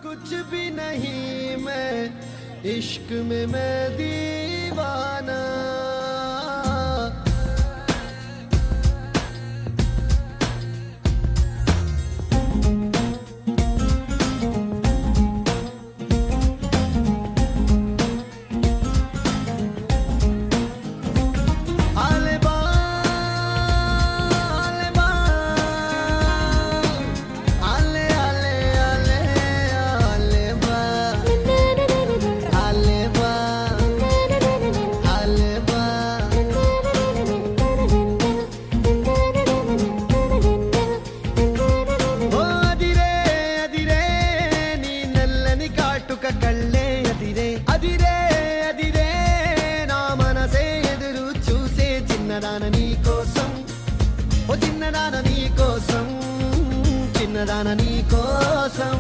कुछ भी नहीं मैं इश्क में मैं दीवाना కళ్ళే అదిరే అదిరే అదిరే నా మనసే ఎదురు చూసే చిన్నదాన నీ కోసం ఓ చిన్నదాన నీ కోసం చిన్నదాన నీ కోసం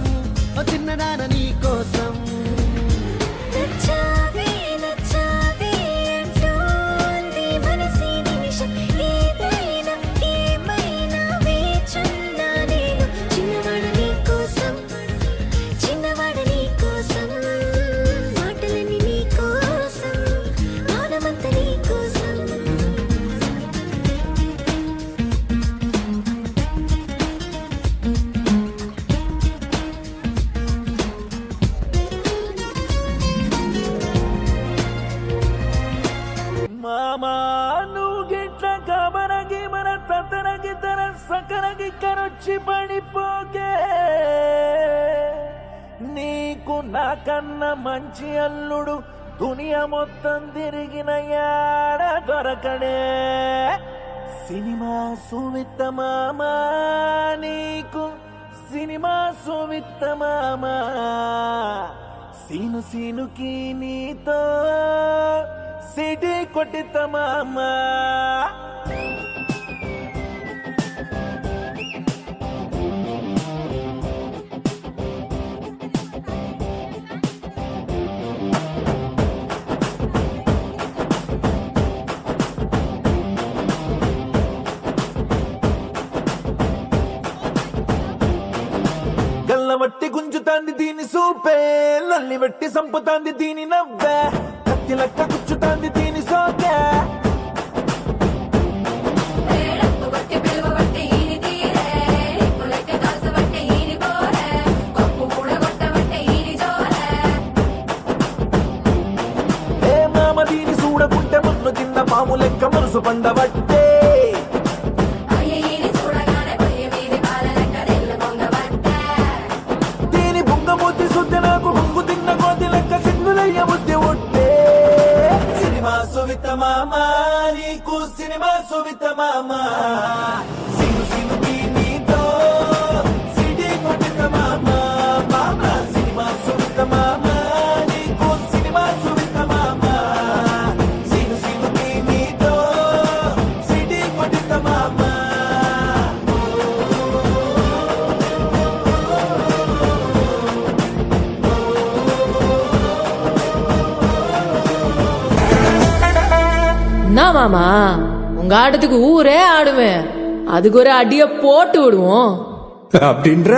ఓ చిన్నదాన నీ కోసం మామా నువ్వు గిట్ల కబరగి మన తతనగి తన సకరగి కరొచ్చి పడిపోకే నీకు నాకన్న మంచి అల్లుడు దునియా మొత్తం తిరిగిన యాడ దొరకడే సినిమా సువిత్త మామా నీకు సినిమా సువిత్త మామా సీను సీనుకి నీతో సిటీ కొట్టిత మామా గల్లవట్టి గుంజుతాంది దీని సూపే లల్లి వెట్టి సంపుతాంది దీని నవ్వే కత్తి లెక్క గుచ్చుతాంది దీని సోకే ఏ మామ దీని చూడకుంటే మున్ను కింద పాము లెక్క మనసు పండబట్టే బుద్ధి శుద్ధి నాకు బొంగు తిన్న కోతి లెక్క సింగులయ్య బుద్ధి ఒట్టే సినిమా సువిత మామా నీకు సినిమా సువిత మామా సిను సినుకి నీతో సిటీ కొట్టిత మామా మామా సినిమా సువిత మామా నీకు సినిమా సువిత మామా సిను సినుకి నీతో సిటీ కొట్టిత మామా என்ன மாமா உங்க ஆட்டத்துக்கு ஊரே ஆடுவேன் அதுக்கு ஒரு அடிய போட்டு விடுவோம் அப்படின்ற